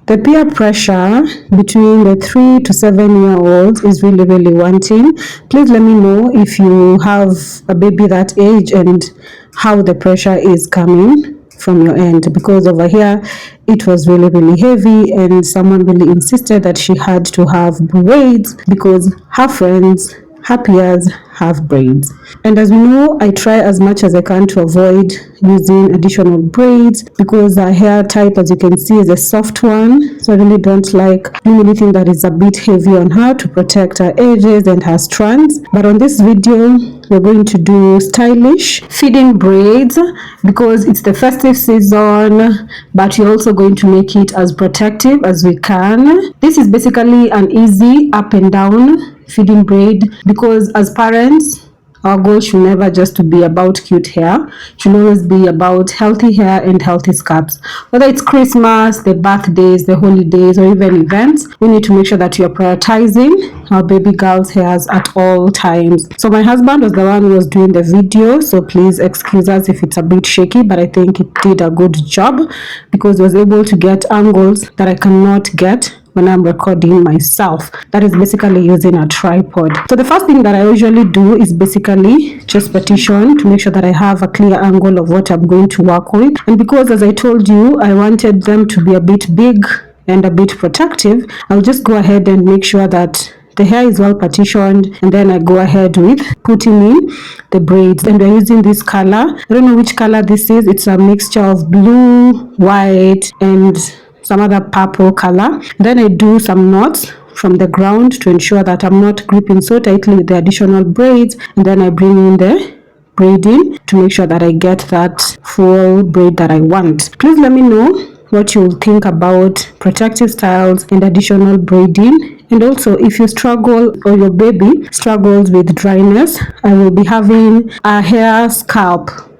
The peer pressure between the 3 to 7-year-olds is really wanting. Please let me know if you have a baby that age and how the pressure is coming from your end, because over here it was really heavy and someone really insisted that she had to have braids because her friends, her peers have braids. And as we know, I try as much as I can to avoid using additional braids because her hair type, as you can see, is a soft one. So I really don't like doing anything that is a bit heavy on her to protect her edges and her strands. But on this video, we're going to do stylish feeding braids because it's the festive season, but we're also going to make it as protective as we can. This is basically an easy up and down feeding braid because as parents, our goal should never just to be about cute hair. It should always be about healthy hair and healthy scalps. Whether it's Christmas, the birthdays, the holidays, or even events, we need to make sure that we are prioritizing our baby girl's hairs at all times. So my husband was the one who was doing the video, so please excuse us if it's a bit shaky, but I think it did a good job because he was able to get angles that I cannot get when I'm recording myself. That is basically using a tripod. So the first thing that I usually do is basically just partition to make sure that I have a clear angle of what I'm going to work with. And because, as I told you, I wanted them to be a bit big and a bit protective, I'll just go ahead and make sure that the hair is well partitioned, and then I go ahead with putting in the braids. And we're using this color. I don't know which color this is. It's a mixture of blue, white, and some other purple color. Then I do some knots from the ground to ensure that I'm not gripping so tightly with the additional braids, and then I bring in the braiding to make sure that I get that full braid that I want. Please let me know what you think about protective styles and additional braiding. And also, if you struggle or your baby struggles with dryness, I will be having a hair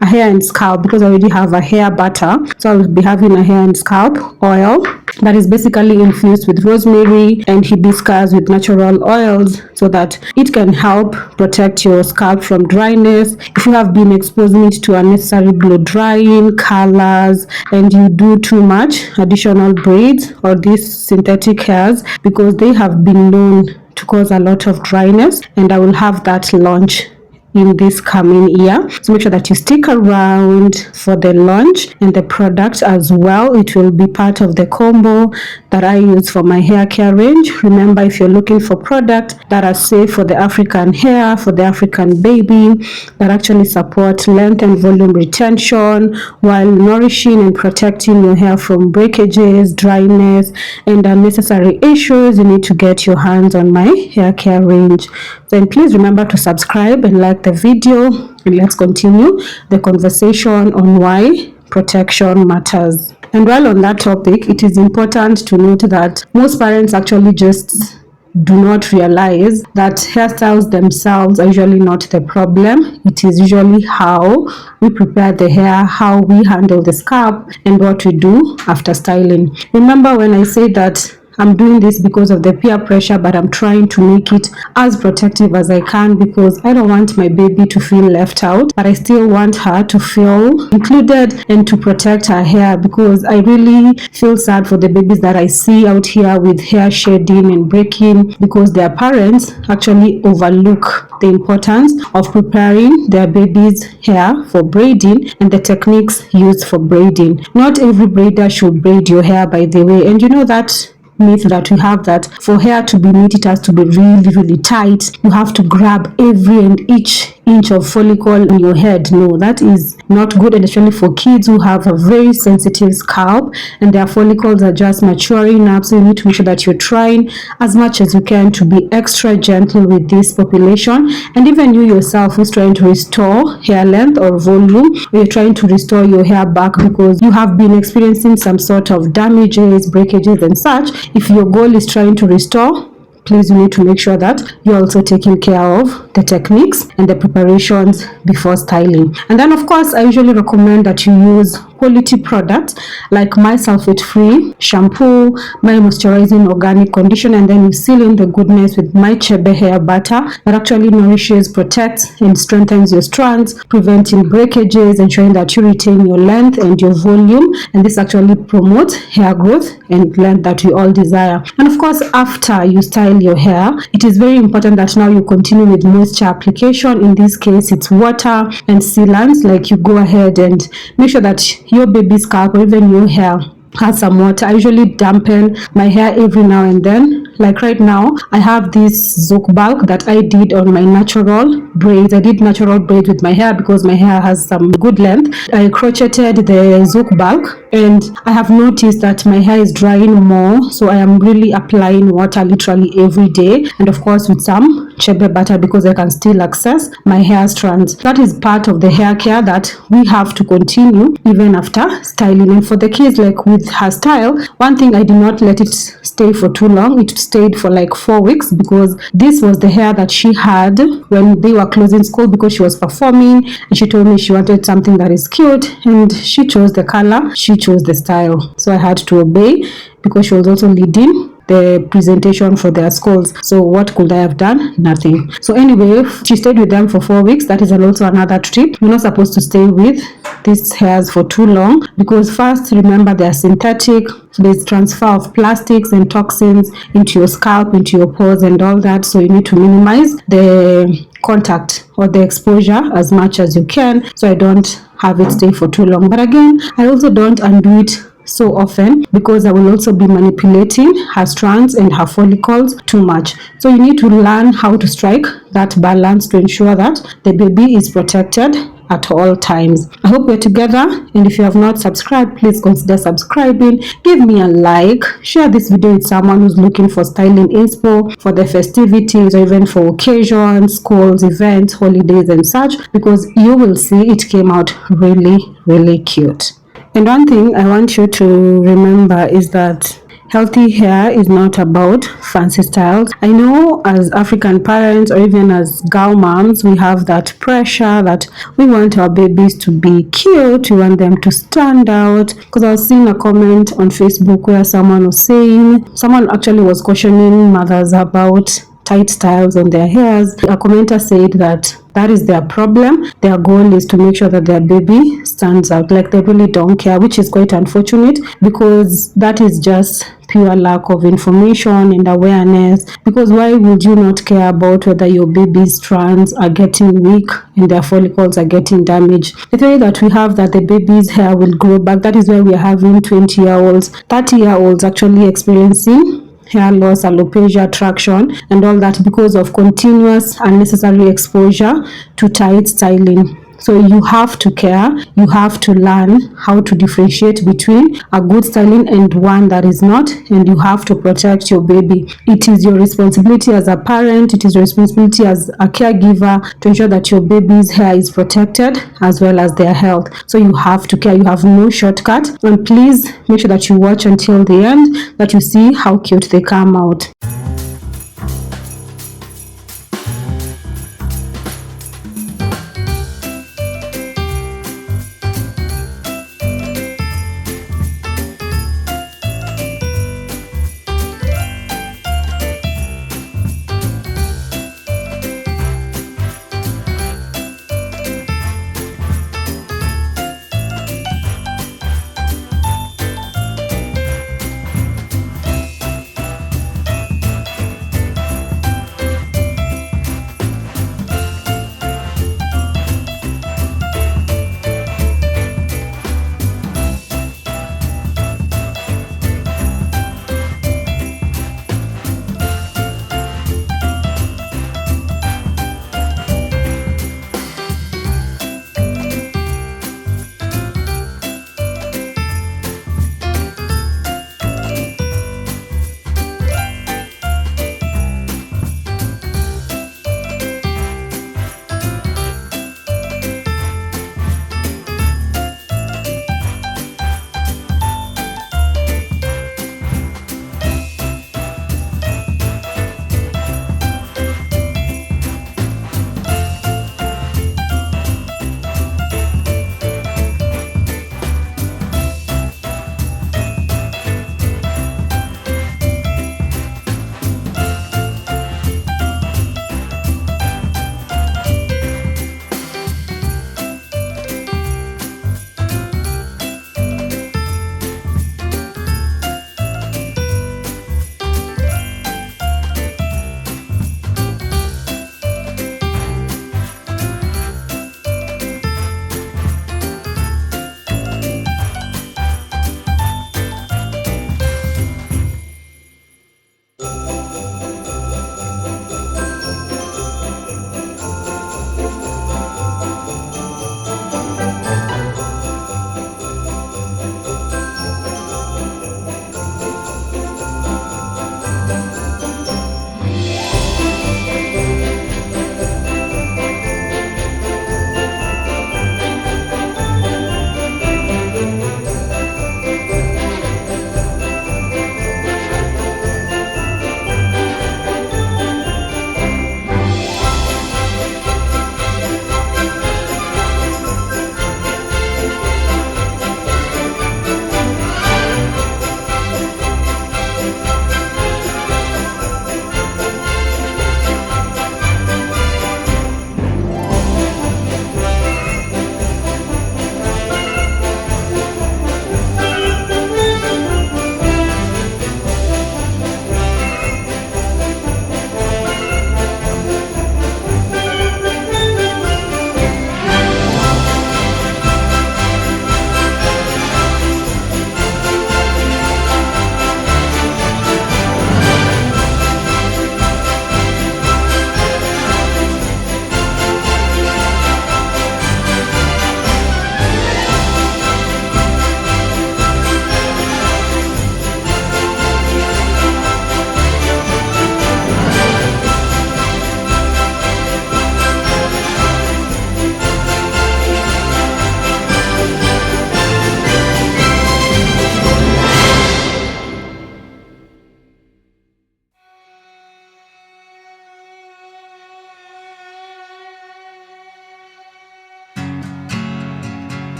and scalp because I already have a hair butter. So I'll be having a hair and scalp oil that is basically infused with rosemary and hibiscus with natural oils so that it can help protect your scalp from dryness. If you have been exposing it to unnecessary blow drying, colors, and you do too much additional braids or these synthetic hairs, because they have been known to cause a lot of dryness, and I will have that launch in this coming year. So make sure that you stick around for the launch and the product as well. It will be part of the combo that I use for my hair care range. Remember, if you're looking for products that are safe for the African hair, for the African baby, that actually support length and volume retention while nourishing and protecting your hair from breakages, dryness, and unnecessary issues, you need to get your hands on my hair care range. Then please remember to subscribe and like the video, and let's continue the conversation on why protection matters. And while on that topic, it is important to note that most parents actually just do not realize that hairstyles themselves are usually not the problem. It is usually how we prepare the hair, how we handle the scalp, and what we do after styling. Remember when I say that I'm doing this because of the peer pressure, but I'm trying to make it as protective as I can because I don't want my baby to feel left out, but I still want her to feel included and to protect her hair, because I really feel sad for the babies that I see out here with hair shedding and breaking because their parents actually overlook the importance of preparing their baby's hair for braiding and the techniques used for braiding. Not every braider should braid your hair, by the way, and you know that myth that we have that for hair to be neat, it has to be really tight. You have to grab every and each inch of follicle in your head. No, that is not good, and especially for kids who have a very sensitive scalp and their follicles are just maturing up. So you need to make sure that you're trying as much as you can to be extra gentle with this population. And even you yourself who's trying to restore hair length or volume, or you're trying to restore your hair back because you have been experiencing some sort of damages, breakages and such, if your goal is trying to restore, please, you need to make sure that you're also taking care of the techniques and the preparations before styling. And then, of course, I usually recommend that you use quality products like my sulfate free shampoo, my moisturizing organic conditioner, and then you seal in the goodness with my Chebe hair butter that actually nourishes, protects, and strengthens your strands, preventing breakages, ensuring that you retain your length and your volume. And this actually promotes hair growth and length that we all desire. And of course, after you style your hair, it is very important that now you continue with moisture application. In this case, it's water and sealants. Like, you go ahead and make sure that your baby's scalp or even your hair has some water. I usually dampen my hair every now and then. Like right now, I have this Zook bulk that I did on my natural braids. I did natural braids with my hair because my hair has some good length. I crocheted the Zook bulk, and I have noticed that my hair is drying more, so I am really applying water literally every day, and of course with some Chebe butter because I can still access my hair strands. That is part of the hair care that we have to continue even after styling. And for the kids, like with Hairstyle, one thing, I did not let it stay for too long. It stayed for like 4 weeks because this was the hair that she had when they were closing school, because she was performing and she told me she wanted something that is cute, and she chose the color, she chose the style, so I had to obey because she was also leading the presentation for their schools. So what could I have done? Nothing. So anyway, she stayed with them for 4 weeks. That is also another tip. You're not supposed to stay with these hairs for too long because, first, remember they are synthetic. There's transfer of plastics and toxins into your scalp, into your pores and all that. So you need to minimize the contact or the exposure as much as you can, so I don't have it stay for too long. But again, I also don't undo it so often because I will also be manipulating her strands and her follicles too much. So you need to learn how to strike that balance to ensure that the baby is protected at all times. I hope we're together, and if you have not subscribed, please consider subscribing. Give me a like, share this video with someone who's looking for styling inspo for the festivities or even for occasions, schools, events, holidays and such, because you will see it came out really cute. And one thing I want you to remember is that healthy hair is not about fancy styles. I know as African parents or even as girl moms, we have that pressure that we want our babies to be cute, we want them to stand out. Because I was seeing a comment on Facebook where someone actually was cautioning mothers about tight styles on their hairs. A commenter said that is their problem. Their goal is to make sure that their baby stands out. Like, they really don't care, which is quite unfortunate because that is just pure lack of information and awareness. Because why would you not care about whether your baby's strands are getting weak and their follicles are getting damaged? The theory that we have that the baby's hair will grow back, that is why we are having 20-year-olds, 30-year-olds actually experiencing hair loss, alopecia, traction and all that because of continuous unnecessary exposure to tight styling. So you have to care, you have to learn how to differentiate between a good styling and one that is not, and you have to protect your baby. It is your responsibility as a parent, it is your responsibility as a caregiver to ensure that your baby's hair is protected as well as their health. So you have to care, you have no shortcut, and please make sure that you watch until the end, that you see how cute they come out.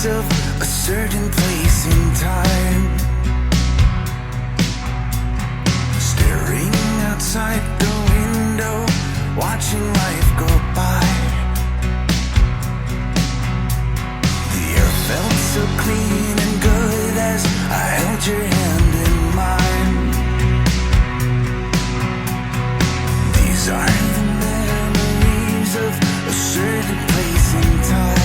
memories of a certain place in time, staring outside the window, watching life go by. The air felt so clean and good as I held your hand in mine. These are the memories of a certain place in time,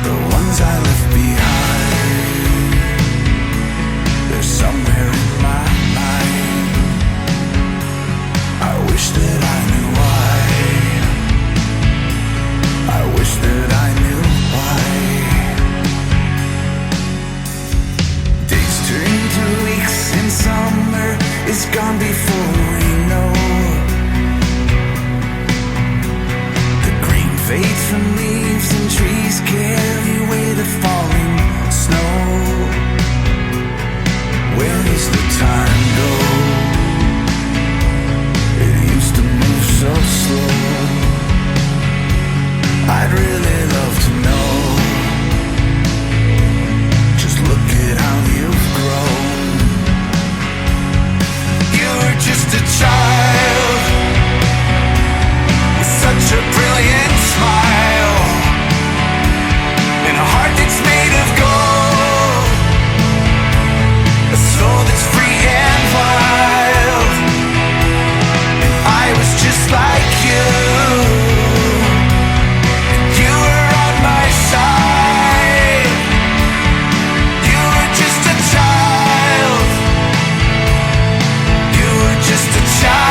the ones I left behind. They're somewhere in my mind. I wish that I knew why. I wish that I knew why. Days turn to weeks and summer is gone before we know. The green fades from leaves and trees carry away the falling snow. Where does the time go? It used to move so slow. I'd really love to know. Just look at how you've grown. You were just a child with such a brilliant smile and a heart that's made of gold, a soul that's free and wild. And I was just like you. You were on my side. You were just a child. You were just a child.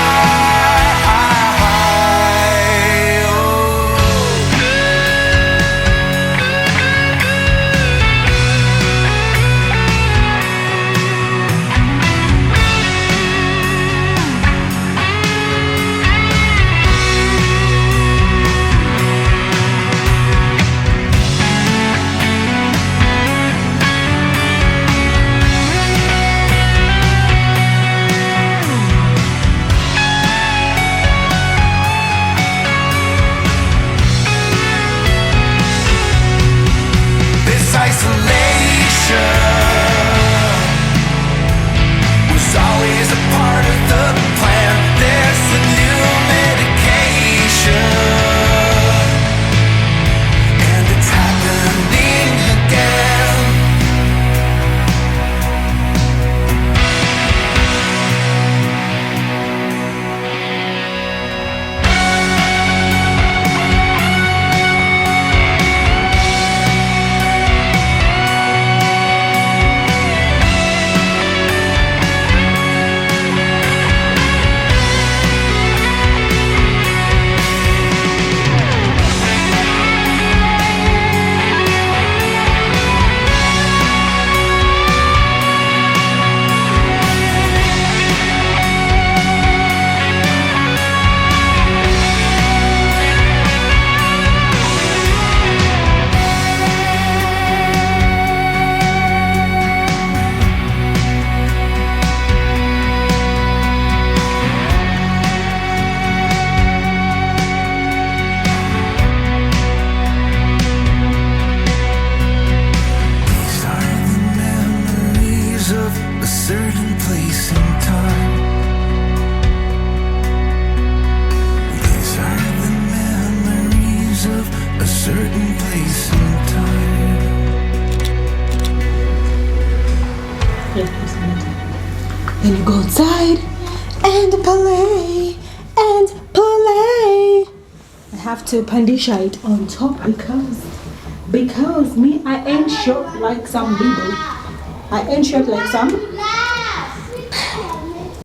This isolation was always a part of the plan. There's the new medication, and it's happening again. These are the memories of a certain place in time. These are the memories of a certain place in time. Then you go outside and play and play. I have to pandisha it on top because me, I ain't short like some people. I ain't short like some